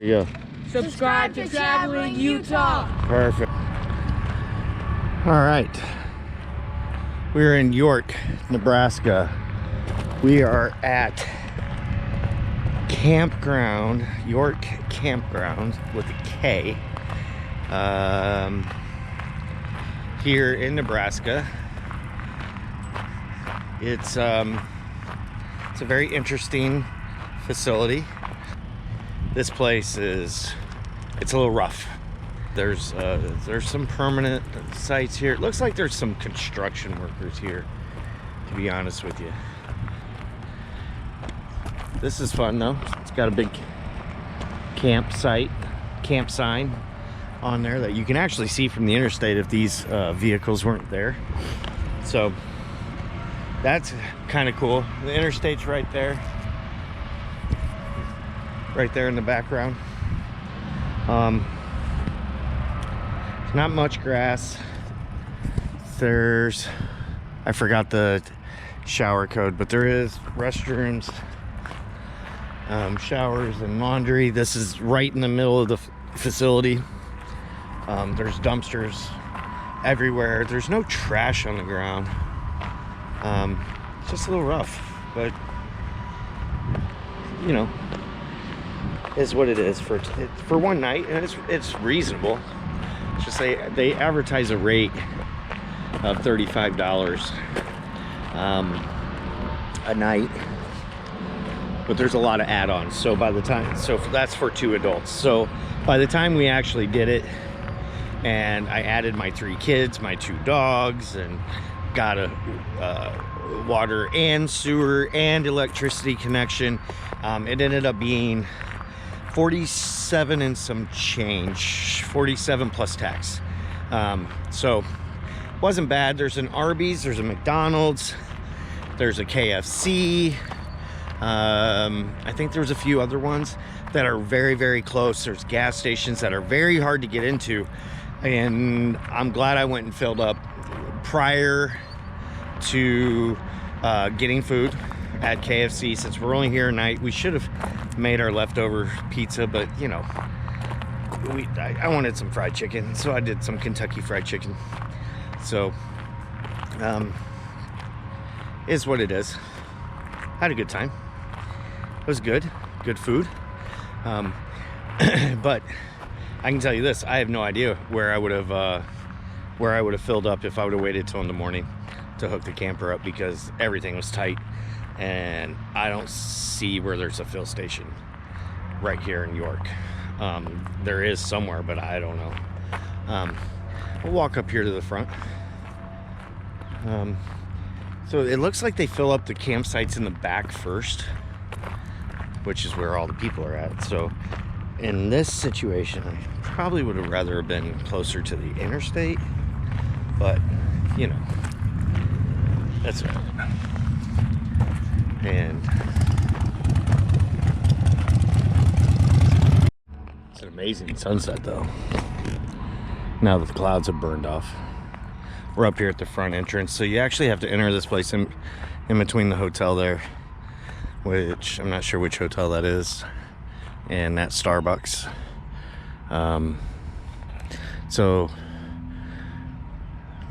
Yeah. Subscribe to Traveling Utah. Perfect. All right. We're in York, Nebraska. We are at Campground, York Campground with a K, here in Nebraska. It's a very interesting facility. This place it's a little rough. There's some permanent sites here. It looks like there's some construction workers here, to be honest with you. This is fun though. It's got a big camp sign on there that you can actually see from the interstate if these vehicles weren't there. So that's kind of cool. The interstate's right there in the background. There's not much grass. I forgot the shower code, but there is restrooms, showers and laundry. This is right in the middle of the facility. There's dumpsters everywhere. There's no trash on the ground. It's just a little rough, but you know, is what it is for one night, and it's reasonable. It's just they advertise a rate of $35 a night, but there's a lot of add-ons. So that's for 2 adults. So by the time we actually did it, and I added my 3 kids, my 2 dogs, and got a water and sewer and electricity connection, it ended up being $47 and some change, $47 plus tax. So wasn't bad. There's an Arby's, there's a McDonald's, there's a KFC. I think there's a few other ones that are very, very close. There's gas stations that are very hard to get into, and I'm glad I went and filled up prior to getting food at KFC. Since we're only here a night, we should have made our leftover pizza, but you know, I wanted some fried chicken, so I did some Kentucky Fried Chicken. So is what it is. Had a good time. It was good food. But I can tell you this, I have no idea where I would have filled up if I would have waited till in the morning to hook the camper up, because everything was tight, and I don't see where there's a fill station right here in York. There is somewhere, but I don't know. We'll walk up here to the front. So it looks like they fill up the campsites in the back first, which is where all the people are at. So in this situation, I probably would have rather been closer to the interstate, but you know, that's right. And it's an amazing sunset though, now that the clouds have burned off. We're up here at the front entrance, so you actually have to enter this place in between the hotel there, which I'm not sure which hotel that is, and that Starbucks. So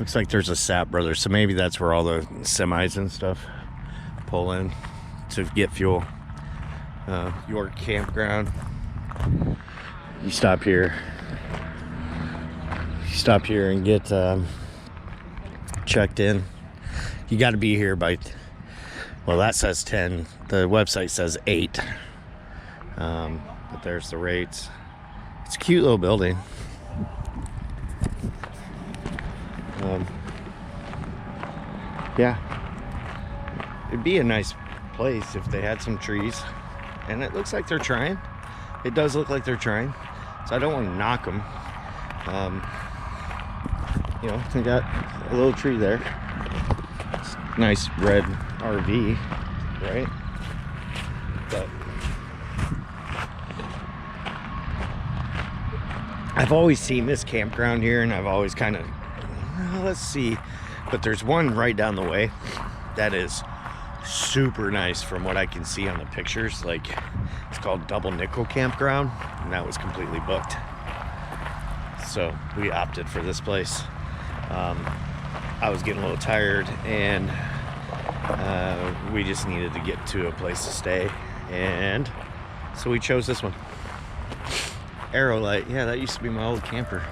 looks like there's a Sap Brothers, so maybe that's where all the semis and stuff pull in to get fuel. York Campground. You stop here and get checked in. You got to be here by, well, that says 10, the website says 8, but there's the rates. It's a cute little building. Yeah, it'd be a nice place if they had some trees, and it looks like they're trying. It does look like they're trying, so I don't want to knock them. You know, they got a little tree there. It's a nice red RV, right? But I've always seen this campground here, and I've always kind of, let's see. But there's one right down the way that is super nice from what I can see on the pictures. Like, it's called Double Nickel Campground. and that was completely booked. So we opted for this place. I was getting a little tired, and we just needed to get to a place to stay, and so we chose this one. Aerolite, yeah, that used to be my old camper,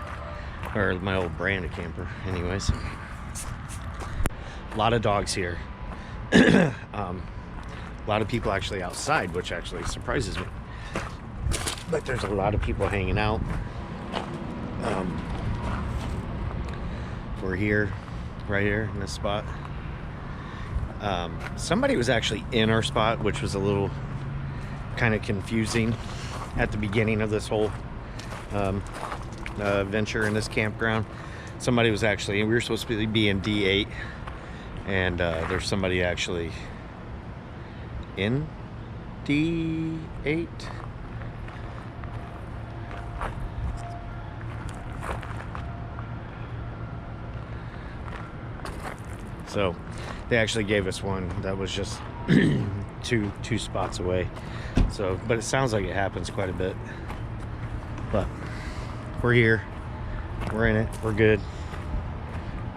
or my old brand of camper. Anyways, a lot of dogs here. A lot of people actually outside, which actually surprises me. But there's a lot of people hanging out. We're here, right here in this spot. Somebody was actually in our spot, which was a little kind of confusing at the beginning of this whole venture in this campground. Somebody was actually, we were supposed to be in D8, and there's somebody actually in D8. So they actually gave us one that was just two spots away. So, but it sounds like it happens quite a bit. But we're here, we're in it, we're good.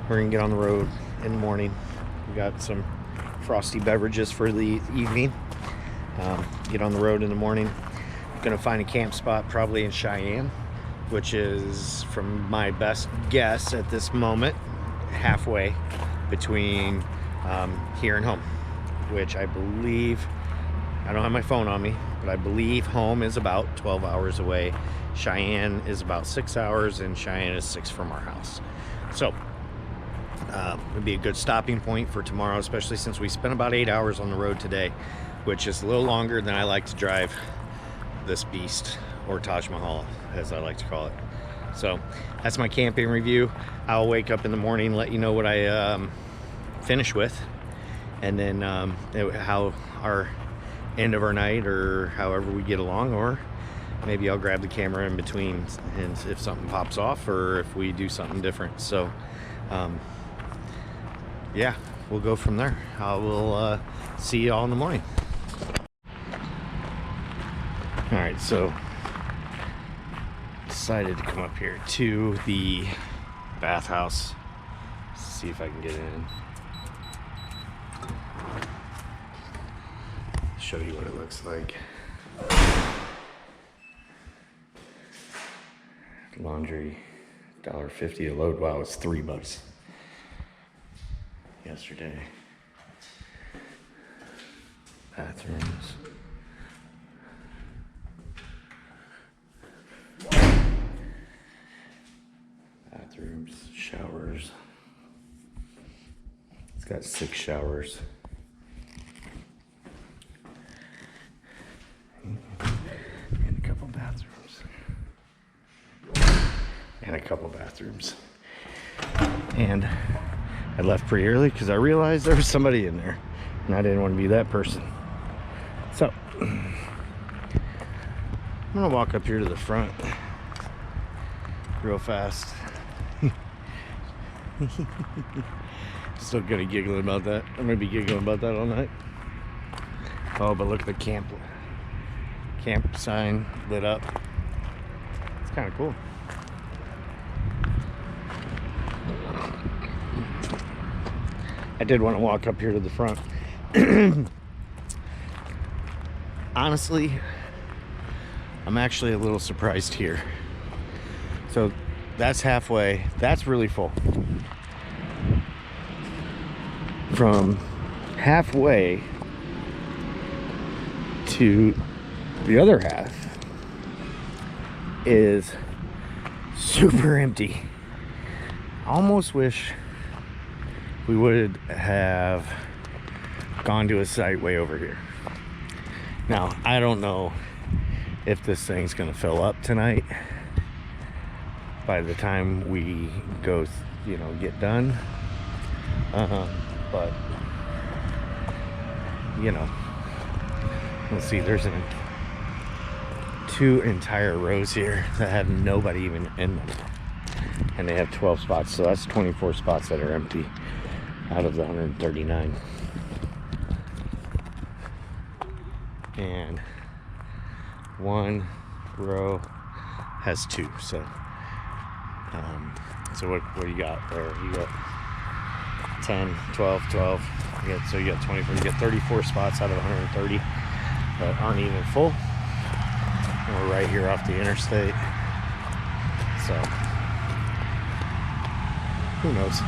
We're gonna get on the road in the morning. We got some frosty beverages for the evening. Get on the road in the morning. Gonna find a camp spot probably in Cheyenne, which is, from my best guess at this moment, halfway between here and home, which I believe, I don't have my phone on me, but I believe home is about 12 hours away. Cheyenne is about 6 hours, and Cheyenne is 6 from our house. So it'd be a good stopping point for tomorrow, especially since we spent about 8 hours on the road today, which is a little longer than I like to drive this beast, or Taj Mahal as I like to call it. So that's my camping review. I'll wake up in the morning, let you know what I finish with, and then how our end of our night, or however we get along, or maybe I'll grab the camera in between, and if something pops off, or if we do something different. So yeah, we'll go from there. I will see you all in the morning. All right, so decided to come up here to the bathhouse, see if I can get in, show you what it looks like. Laundry, $1.50 a load. Wow, it's $3 yesterday. Bathrooms. Bathrooms, showers. It's got 6 showers. And a couple bathrooms. And a couple bathrooms. And I left pretty early because I realized there was somebody in there, and I didn't want to be that person. So I'm gonna walk up here to the front real fast. Still gonna giggling about that. I'm gonna be giggling about that all night. Oh, but look at the camp sign lit up. It's kind of cool. I did want to walk up here to the front. Honestly, I'm actually a little surprised here. So that's halfway. That's really full. From halfway to the other half is super empty. I almost wish we would have gone to a site way over here. Now, I don't know if this thing's gonna fill up tonight by the time we go, you know, get done. But you know, let's see, there's 2 entire rows here that have nobody even in them, and they have 12 spots, so that's 24 spots that are empty out of the 139. And one row has 2. So so what do you got there? You got 10, 12, 12. So you got 24. You got 34 spots out of 130 that aren't even full. And we're right here off the interstate. So who knows?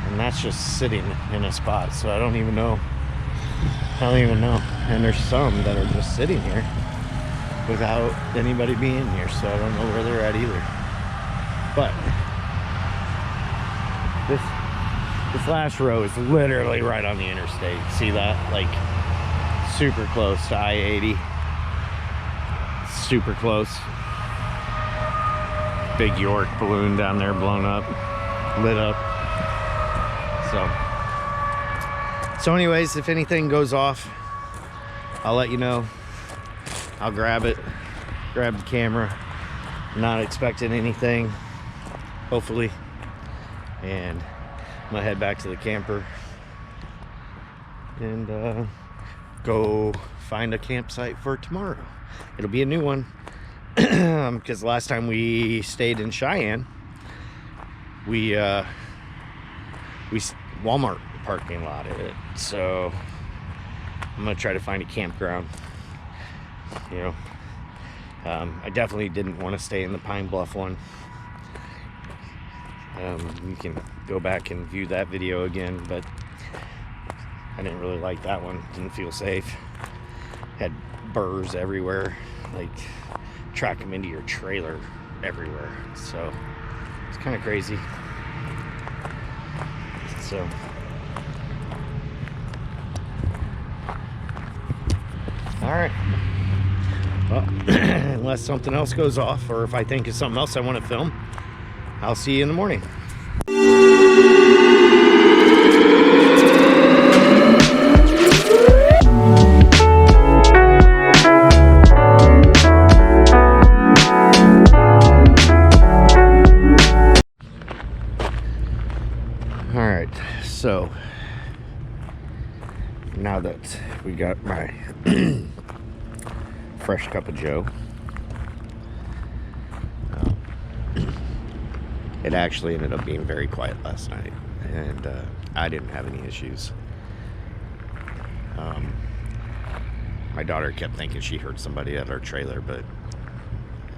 And that's just sitting in a spot. So I don't even know. And there's some that are just sitting here without anybody being here. So I don't know where they're at either. But this last row is literally right on the interstate. See that? Like super close to I-80. Super close. Big York balloon down there blown up, lit up. So anyways, if anything goes off, I'll let you know. I'll grab it, grab the camera. I'm not expecting anything, hopefully. And I'm gonna head back to the camper and go find a campsite for tomorrow. It'll be a new one because last time we stayed in Cheyenne, we Walmart parking lot it. So I'm gonna try to find a campground. You know, I definitely didn't want to stay in the Pine Bluff one. You can go back and view that video again, but I didn't really like that one. Didn't feel safe. Had burrs everywhere, like track them into your trailer everywhere. So it's kind of crazy. So all right. Well, unless something else goes off, or if I think of something else I want to film, I'll see you in the morning. All right, so now that we got my fresh cup of joe, it actually ended up being very quiet last night, and I didn't have any issues. My daughter kept thinking she heard somebody at our trailer, but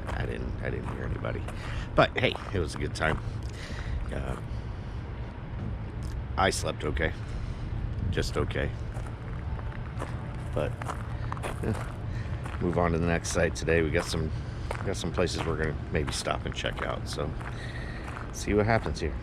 I didn't hear anybody. But hey, it was a good time. I slept okay, just okay. But move on to the next site today. We got some places we're gonna maybe stop and check out. So see what happens here.